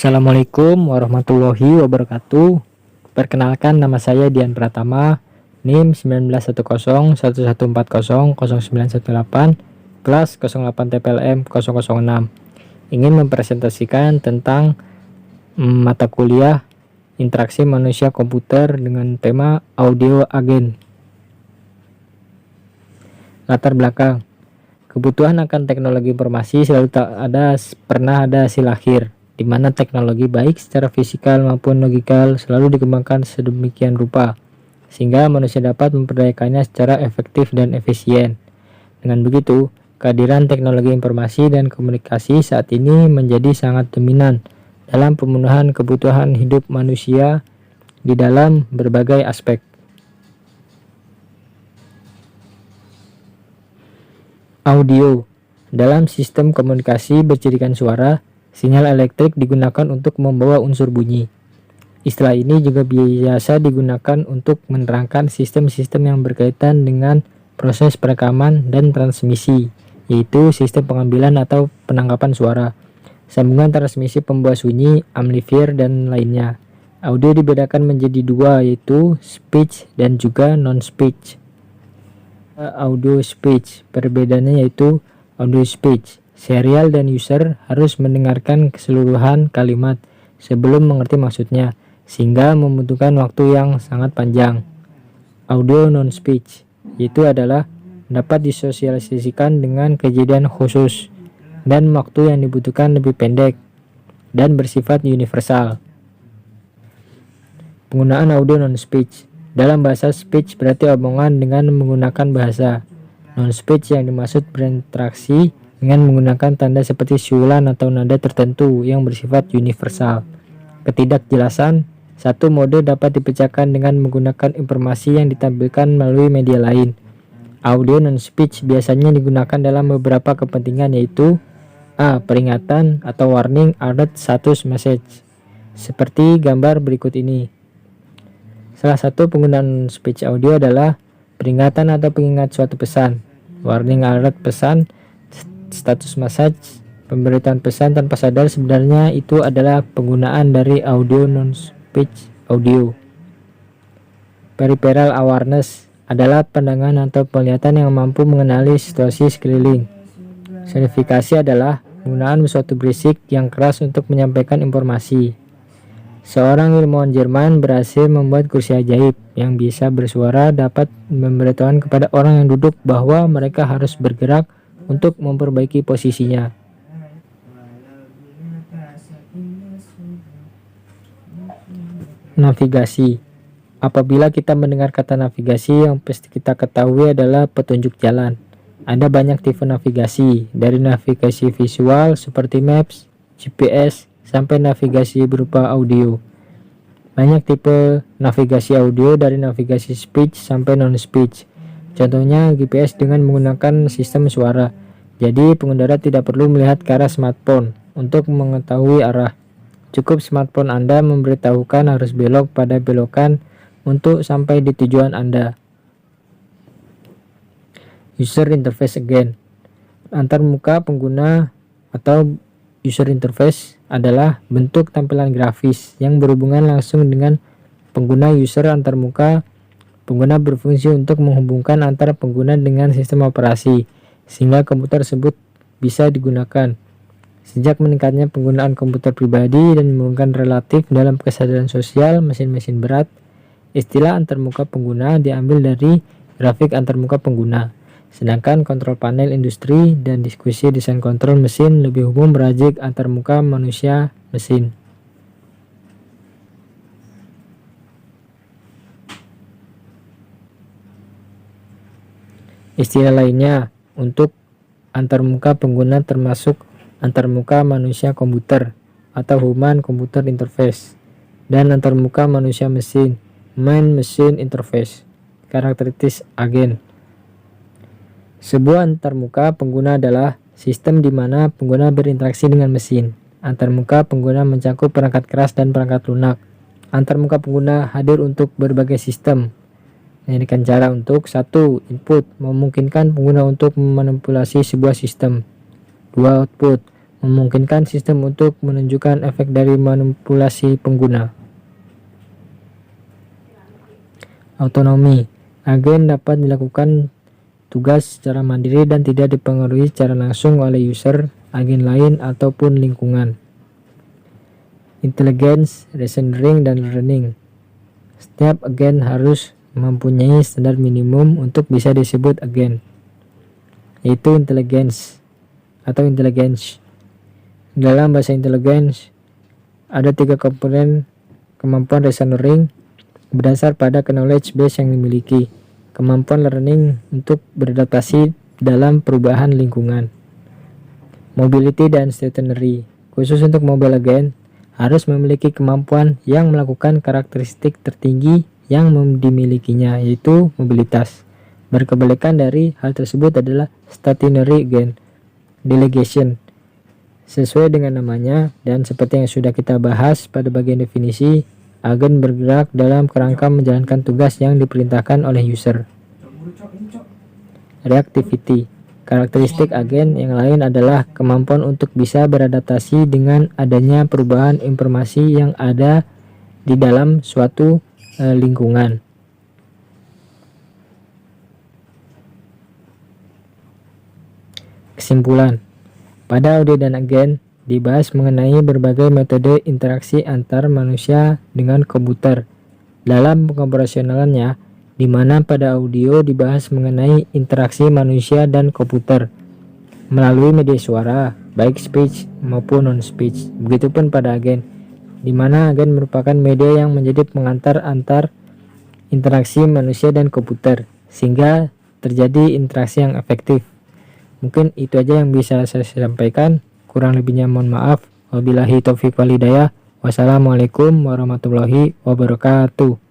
Assalamualaikum warahmatullahi wabarakatuh. Perkenalkan, nama saya Dian Pratama, NIM 191011400918, kelas 08 TPLM 006. Ingin mempresentasikan tentang mata kuliah interaksi manusia komputer dengan tema audio agen. Latar belakang. Kebutuhan akan teknologi informasi selalu pernah ada hasil akhir, di mana teknologi baik secara fisikal maupun logikal selalu dikembangkan sedemikian rupa, sehingga manusia dapat memperdayakannya secara efektif dan efisien. Dengan begitu, kehadiran teknologi informasi dan komunikasi saat ini menjadi sangat dominan dalam pemenuhan kebutuhan hidup manusia di dalam berbagai aspek. Audio. Dalam sistem komunikasi bercirikan suara, sinyal elektrik digunakan untuk membawa unsur bunyi. Istilah ini juga biasa digunakan untuk menerangkan sistem-sistem yang berkaitan dengan proses perekaman dan transmisi, yaitu sistem pengambilan atau penangkapan suara, sambungan transmisi pembawa sunyi, amplifier, dan lainnya. Audio dibedakan menjadi dua, yaitu speech dan juga non-speech. Audio speech, perbedaannya yaitu audio speech, serial dan user harus mendengarkan keseluruhan kalimat sebelum mengerti maksudnya, sehingga membutuhkan waktu yang sangat panjang. Audio non-speech, yaitu adalah dapat disosialisasikan dengan kejadian khusus dan waktu yang dibutuhkan lebih pendek dan bersifat universal. Penggunaan audio non-speech. Dalam bahasa speech berarti omongan dengan menggunakan bahasa. Non-speech yang dimaksud berinteraksi dengan menggunakan tanda seperti siulan atau nada tertentu yang bersifat universal. Ketidakjelasan. Satu mode dapat dipecahkan dengan menggunakan informasi yang ditampilkan melalui media lain. Audio non-speech biasanya digunakan dalam beberapa kepentingan, yaitu A. Peringatan atau warning, alert, status message, seperti gambar berikut ini. Salah satu penggunaan speech audio adalah peringatan atau pengingat suatu pesan, warning, alert, pesan, status message, pemberitaan pesan tanpa sadar. Sebenarnya itu adalah penggunaan dari audio non-speech audio. Peripheral awareness adalah pandangan atau penglihatan yang mampu mengenali situasi sekeliling. Sonifikasi adalah penggunaan suatu berisik yang keras untuk menyampaikan informasi. Seorang ilmuwan Jerman berhasil membuat kursi ajaib yang bisa bersuara dapat memberitahukan kepada orang yang duduk bahwa mereka harus bergerak untuk memperbaiki posisinya. Navigasi. Apabila kita mendengar kata navigasi, yang pasti kita ketahui adalah petunjuk jalan. Ada banyak tipe navigasi, dari navigasi visual seperti maps, GPS, sampai navigasi berupa audio. Banyak tipe navigasi audio, dari navigasi speech sampai non-speech. Contohnya GPS dengan menggunakan sistem suara. Jadi pengendara tidak perlu melihat ke arah smartphone untuk mengetahui arah. Cukup smartphone Anda memberitahukan harus belok pada belokan untuk sampai di tujuan Anda. User interface again. Antarmuka pengguna atau user interface adalah bentuk tampilan grafis yang berhubungan langsung dengan pengguna. User antarmuka pengguna berfungsi untuk menghubungkan antara pengguna dengan sistem operasi, sehingga komputer tersebut bisa digunakan. Sejak meningkatnya penggunaan komputer pribadi dan menurunkan relatif dalam kesadaran sosial mesin-mesin berat, istilah antarmuka pengguna diambil dari grafik antarmuka pengguna. Sedangkan kontrol panel industri dan diskusi desain kontrol mesin lebih umum merajik antarmuka manusia mesin. Istilah lainnya untuk antarmuka pengguna termasuk antarmuka manusia komputer atau human computer interface dan antarmuka manusia mesin, man machine interface. Karakteristik agen. Sebuah antarmuka pengguna adalah sistem di mana pengguna berinteraksi dengan mesin. Antarmuka pengguna mencakup perangkat keras dan perangkat lunak. Antarmuka pengguna hadir untuk berbagai sistem. Dengan cara untuk 1. Input, memungkinkan pengguna untuk memanipulasi sebuah sistem. 2. Output, memungkinkan sistem untuk menunjukkan efek dari manipulasi pengguna. Autonomi. Agen dapat dilakukan tugas secara mandiri dan tidak dipengaruhi secara langsung oleh user, agen lain, ataupun lingkungan. Intelligence, reasoning, dan learning. Setiap agen harus mempunyai standar minimum untuk bisa disebut agen, yaitu intelligence atau intelligence. Dalam bahasa intelligence, ada 3 komponen kemampuan reasoning berdasar pada knowledge base yang dimiliki, kemampuan learning untuk beradaptasi dalam perubahan lingkungan, mobility dan stationary. Khusus untuk mobile agent, harus memiliki kemampuan yang melakukan karakteristik tertinggi yang dimilikinya, yaitu mobilitas. Berkebalikan dari hal tersebut adalah stationary agent, delegation. Sesuai dengan namanya dan seperti yang sudah kita bahas pada bagian definisi, agen bergerak dalam kerangka menjalankan tugas yang diperintahkan oleh user. Reactivity. Karakteristik agen yang lain adalah kemampuan untuk bisa beradaptasi dengan adanya perubahan informasi yang ada di dalam suatu lingkungan. Kesimpulan. Pada audit dan agen dibahas mengenai berbagai metode interaksi antar manusia dengan komputer dalam pengoperasionalannya, di mana pada audio dibahas mengenai interaksi manusia dan komputer melalui media suara, baik speech maupun non-speech. Begitupun pada agen, di mana agen merupakan media yang menjadi pengantar antar interaksi manusia dan komputer, sehingga terjadi interaksi yang efektif. Mungkin itu aja yang bisa saya sampaikan. Kurang lebihnya mohon maaf. Wabillahi taufiq wal hidayah. Wassalamualaikum warahmatullahi wabarakatuh.